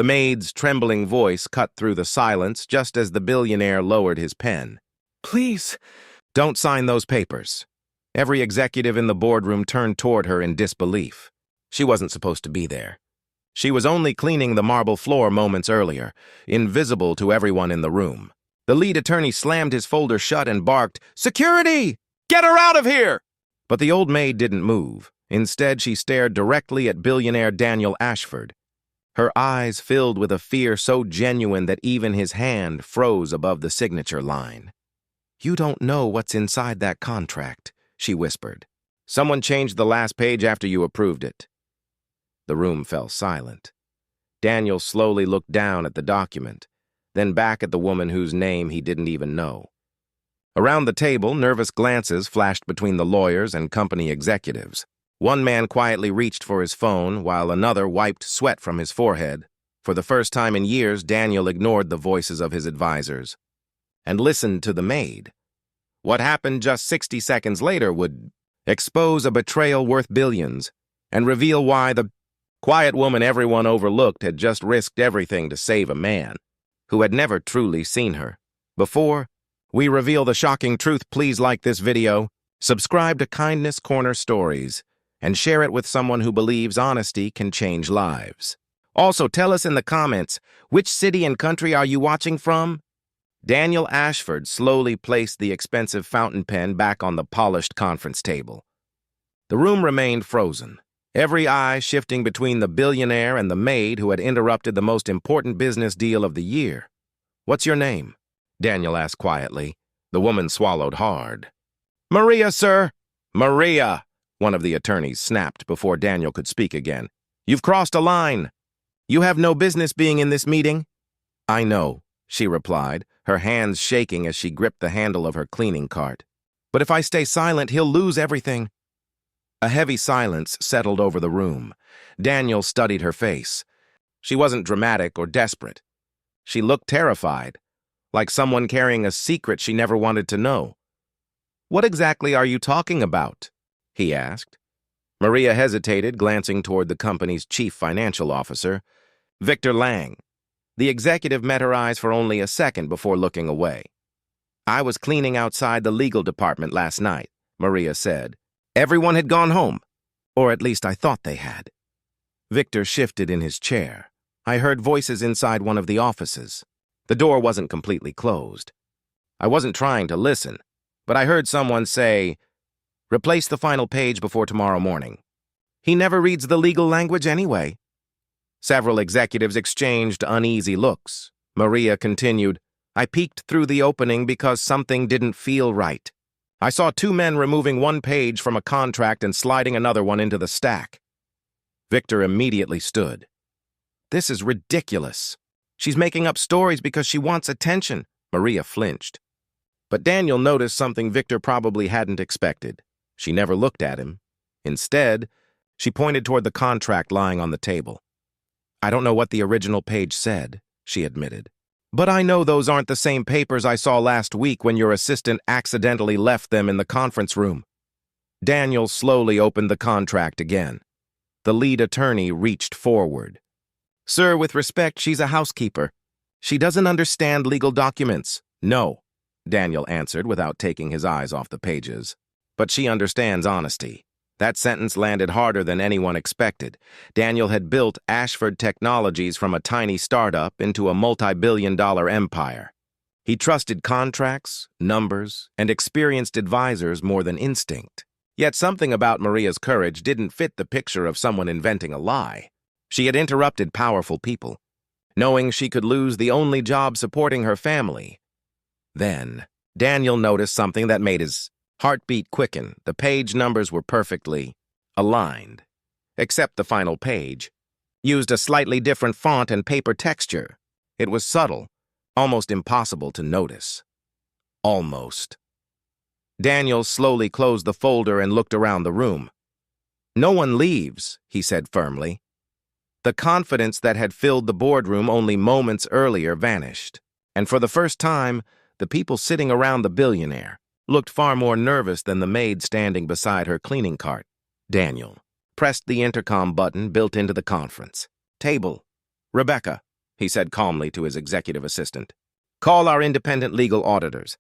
The maid's trembling voice cut through the silence just as the billionaire lowered his pen. "Please, don't sign those papers." Every executive in the boardroom turned toward her in disbelief. She wasn't supposed to be there. She was only cleaning the marble floor moments earlier, invisible to everyone in the room. The lead attorney slammed his folder shut and barked, "Security! Get her out of here!" But the old maid didn't move. Instead, she stared directly at billionaire Daniel Ashford. Her eyes filled with a fear so genuine that even his hand froze above the signature line. "You don't know what's inside that contract," she whispered. "Someone changed the last page after you approved it." The room fell silent. Daniel slowly looked down at the document, then back at the woman whose name he didn't even know. Around the table, nervous glances flashed between the lawyers and company executives. One man quietly reached for his phone, while another wiped sweat from his forehead. For the first time in years, Daniel ignored the voices of his advisors and listened to the maid. What happened just 60 seconds later would expose a betrayal worth billions and reveal why the quiet woman everyone overlooked had just risked everything to save a man who had never truly seen her. Before we reveal the shocking truth, please like this video, subscribe to Kindness Corner Stories, and share it with someone who believes honesty can change lives. Also, tell us in the comments, which city and country are you watching from? Daniel Ashford slowly placed the expensive fountain pen back on the polished conference table. The room remained frozen, every eye shifting between the billionaire and the maid who had interrupted the most important business deal of the year. "What's your name?" Daniel asked quietly. The woman swallowed hard. "Maria, sir." "Maria," one of the attorneys snapped before Daniel could speak again. "You've crossed a line. You have no business being in this meeting." "I know," she replied, her hands shaking as she gripped the handle of her cleaning cart. "But if I stay silent, he'll lose everything." A heavy silence settled over the room. Daniel studied her face. She wasn't dramatic or desperate. She looked terrified, like someone carrying a secret she never wanted to know. "What exactly are you talking about?" he asked. Maria hesitated, glancing toward the company's chief financial officer, Victor Lang. The executive met her eyes for only a second before looking away. "I was cleaning outside the legal department last night," Maria said. "Everyone had gone home, or at least I thought they had." Victor shifted in his chair. "I heard voices inside one of the offices. The door wasn't completely closed. I wasn't trying to listen, but I heard someone say, 'Replace the final page before tomorrow morning.' He never reads the legal language anyway." Several executives exchanged uneasy looks. Maria continued, "I peeked through the opening because something didn't feel right. I saw two men removing one page from a contract and sliding another one into the stack." Victor immediately stood. "This is ridiculous. She's making up stories because she wants attention." Maria flinched. But Daniel noticed something Victor probably hadn't expected. She never looked at him. Instead, she pointed toward the contract lying on the table. "I don't know what the original page said," she admitted. "But I know those aren't the same papers I saw last week when your assistant accidentally left them in the conference room." Daniel slowly opened the contract again. The lead attorney reached forward. "Sir, with respect, she's a housekeeper. She doesn't understand legal documents." "No," Daniel answered without taking his eyes off the pages. "But she understands honesty." That sentence landed harder than anyone expected. Daniel had built Ashford Technologies from a tiny startup into a multi-billion-dollar empire. He trusted contracts, numbers, and experienced advisors more than instinct. Yet something about Maria's courage didn't fit the picture of someone inventing a lie. She had interrupted powerful people, knowing she could lose the only job supporting her family. Then, Daniel noticed something that made his heartbeat quicken. The page numbers were perfectly aligned, except the final page used a slightly different font and paper texture. It was subtle, almost impossible to notice. Almost. Daniel slowly closed the folder and looked around the room. "No one leaves," he said firmly. The confidence that had filled the boardroom only moments earlier vanished, and for the first time, the people sitting around the billionaire looked far more nervous than the maid standing beside her cleaning cart. Daniel pressed the intercom button built into the conference table. "Rebecca," he said calmly to his executive assistant. Call our independent legal auditors.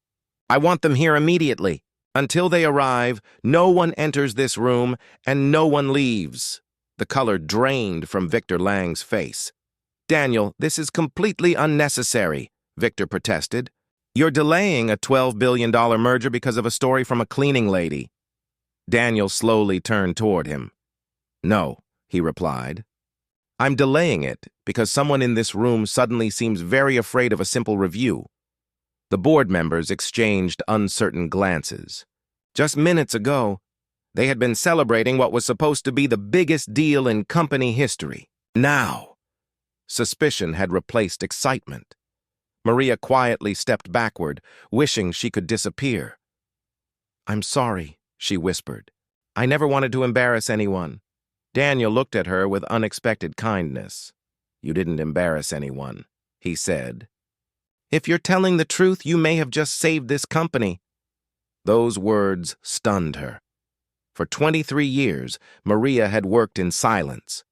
I want them here immediately. Until they arrive, no one enters this room and no one leaves. The color drained from Victor Lang's face. Daniel, this is completely unnecessary, Victor protested. You're delaying a $12 billion merger because of a story from a cleaning lady. Daniel slowly turned toward him. No, he replied. I'm delaying it because someone in this room suddenly seems very afraid of a simple review. The board members exchanged uncertain glances. Just minutes ago, they had been celebrating what was supposed to be the biggest deal in company history. Now, suspicion had replaced excitement. Maria quietly stepped backward, wishing she could disappear. I'm sorry, she whispered. I never wanted to embarrass anyone. Daniel looked at her with unexpected kindness. You didn't embarrass anyone, he said. If you're telling the truth, you may have just saved this company. Those words stunned her. For 23 years, Maria had worked in silence.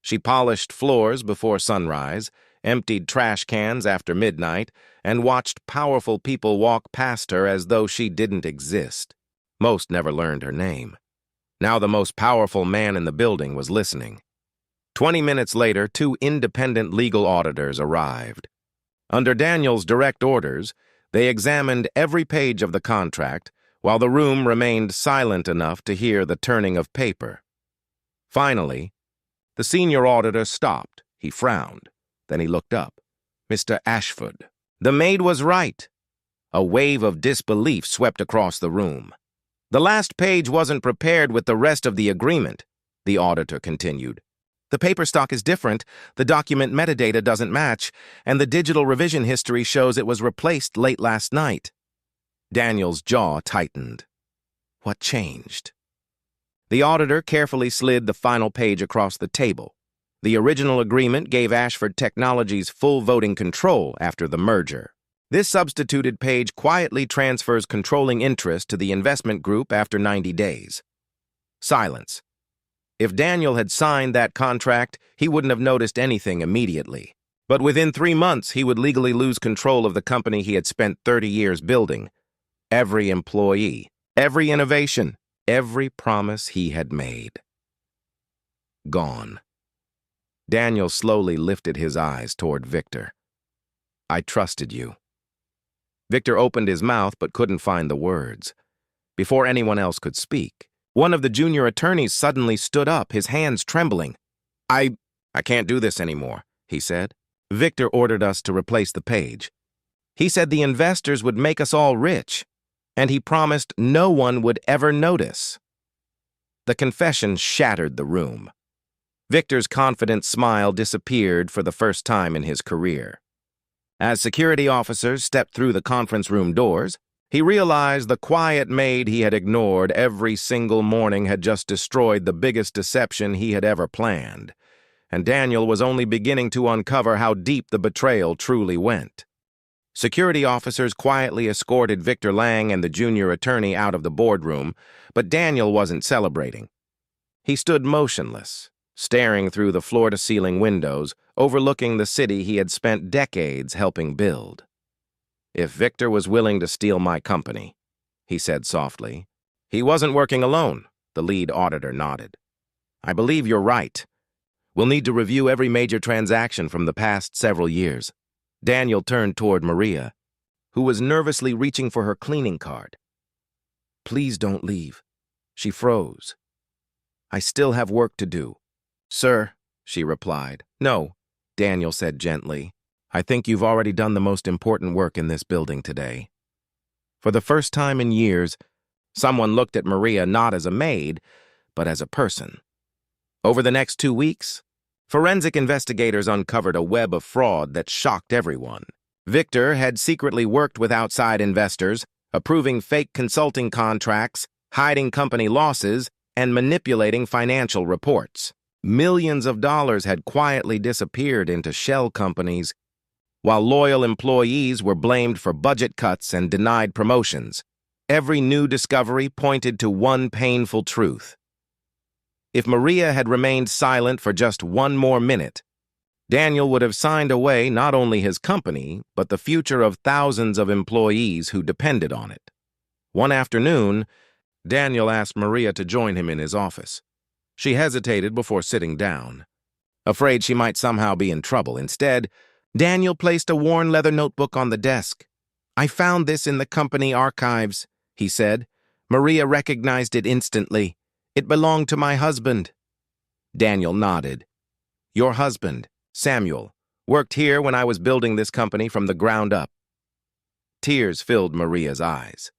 She polished floors before sunrise, emptied trash cans after midnight, and watched powerful people walk past her as though she didn't exist. Most never learned her name. Now the most powerful man in the building was listening. 20 minutes later, 2 independent legal auditors arrived. Under Daniel's direct orders, they examined every page of the contract, while the room remained silent enough to hear the turning of paper. Finally, the senior auditor stopped. He frowned. Then he looked up. Mr. Ashford. The maid was right. A wave of disbelief swept across the room. The last page wasn't prepared with the rest of the agreement, the auditor continued. The paper stock is different, the document metadata doesn't match, and the digital revision history shows it was replaced late last night. Daniel's jaw tightened. What changed? The auditor carefully slid the final page across the table. The original agreement gave Ashford Technologies full voting control after the merger. This substituted page quietly transfers controlling interest to the investment group after 90 days. Silence. If Daniel had signed that contract, he wouldn't have noticed anything immediately. But within 3 months, he would legally lose control of the company he had spent 30 years building. Every employee, every innovation, every promise he had made. Gone. Daniel slowly lifted his eyes toward Victor. I trusted you. Victor opened his mouth but couldn't find the words. Before anyone else could speak, one of the junior attorneys suddenly stood up, his hands trembling. I can't do this anymore, he said. Victor ordered us to replace the page. He said the investors would make us all rich, and he promised no one would ever notice. The confession shattered the room. Victor's confident smile disappeared for the first time in his career. As security officers stepped through the conference room doors, he realized the quiet maid he had ignored every single morning had just destroyed the biggest deception he had ever planned, and Daniel was only beginning to uncover how deep the betrayal truly went. Security officers quietly escorted Victor Lang and the junior attorney out of the boardroom, but Daniel wasn't celebrating. He stood motionless, staring through the floor-to-ceiling windows, overlooking the city he had spent decades helping build. If Victor was willing to steal my company, he said softly. He wasn't working alone, the lead auditor nodded. I believe you're right. We'll need to review every major transaction from the past several years. Daniel turned toward Maria, who was nervously reaching for her cleaning card. Please don't leave. She froze. I still have work to do. Sir, she replied. No, Daniel said gently. I think you've already done the most important work in this building today. For the first time in years, someone looked at Maria not as a maid, but as a person. Over the next 2 weeks, forensic investigators uncovered a web of fraud that shocked everyone. Victor had secretly worked with outside investors, approving fake consulting contracts, hiding company losses, and manipulating financial reports. Millions of dollars had quietly disappeared into shell companies, while loyal employees were blamed for budget cuts and denied promotions. Every new discovery pointed to one painful truth. If Maria had remained silent for just one more minute, Daniel would have signed away not only his company, but the future of thousands of employees who depended on it. One afternoon, Daniel asked Maria to join him in his office. She hesitated before sitting down, afraid she might somehow be in trouble. Instead, Daniel placed a worn leather notebook on the desk. "I found this in the company archives," he said. "Maria recognized it instantly. It belonged to my husband." Daniel nodded. "Your husband, Samuel, worked here when I was building this company from the ground up." Tears filled Maria's eyes.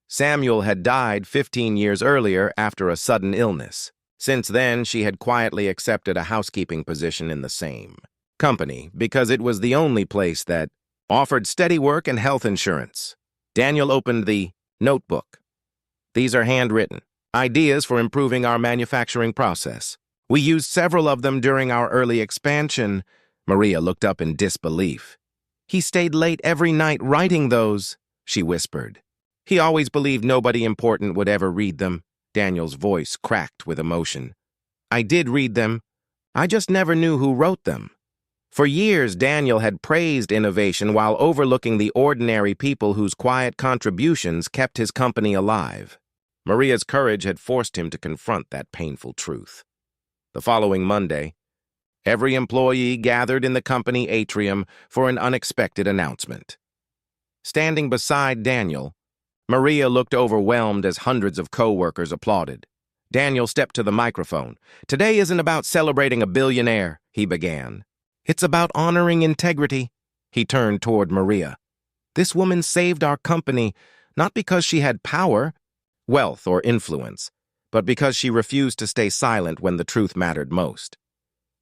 Samuel had died 15 years earlier after a sudden illness. Since then, she had quietly accepted a housekeeping position in the same company because it was the only place that offered steady work and health insurance. Daniel opened the notebook. "These are handwritten ideas for improving our manufacturing process. We used several of them during our early expansion." Maria looked up in disbelief. "He stayed late every night writing those," she whispered. "He always believed nobody important would ever read them." Daniel's voice cracked with emotion. "I did read them. I just never knew who wrote them." For years, Daniel had praised innovation while overlooking the ordinary people whose quiet contributions kept his company alive. Maria's courage had forced him to confront that painful truth. The following Monday, every employee gathered in the company atrium for an unexpected announcement. Standing beside Daniel, Maria looked overwhelmed as hundreds of co-workers applauded. Daniel stepped to the microphone. "Today isn't about celebrating a billionaire," he began. "It's about honoring integrity." He turned toward Maria. "This woman saved our company, not because she had power, wealth, or influence, but because she refused to stay silent when the truth mattered most."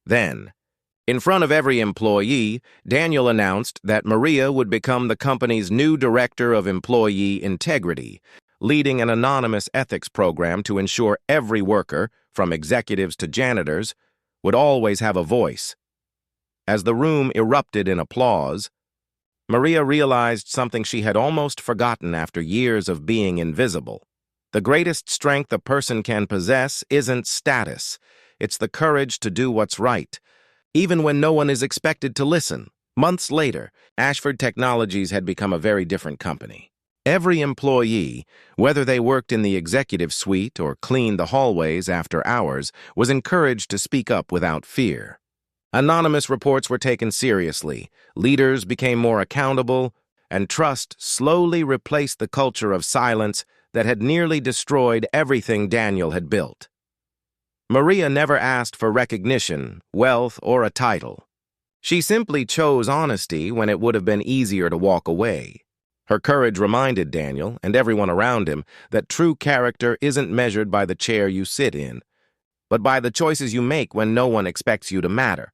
Then, in front of every employee, Daniel announced that Maria would become the company's new director of employee integrity, leading an anonymous ethics program to ensure every worker, from executives to janitors, would always have a voice. As the room erupted in applause, Maria realized something she had almost forgotten after years of being invisible. The greatest strength a person can possess isn't status. It's the courage to do what's right, even when no one is expected to listen. Months later, Ashford Technologies had become a very different company. Every employee, whether they worked in the executive suite or cleaned the hallways after hours, was encouraged to speak up without fear. Anonymous reports were taken seriously, leaders became more accountable, and trust slowly replaced the culture of silence that had nearly destroyed everything Daniel had built. Maria never asked for recognition, wealth, or a title. She simply chose honesty when it would have been easier to walk away. Her courage reminded Daniel, and everyone around him, that true character isn't measured by the chair you sit in, but by the choices you make when no one expects you to matter.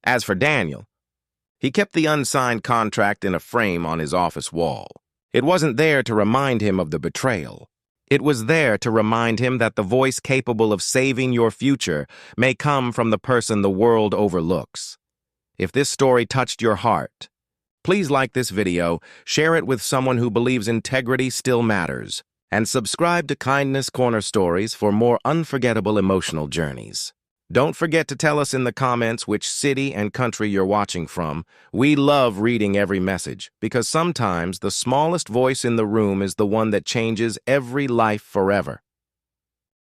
As for Daniel, he kept the unsigned contract in a frame on his office wall. It wasn't there to remind him of the betrayal. It was there to remind him that the voice capable of saving your future may come from the person the world overlooks. If this story touched your heart, please like this video, share it with someone who believes integrity still matters, and subscribe to Kindness Corner Stories for more unforgettable emotional journeys. Don't forget to tell us in the comments which city and country you're watching from. We love reading every message because sometimes the smallest voice in the room is the one that changes every life forever.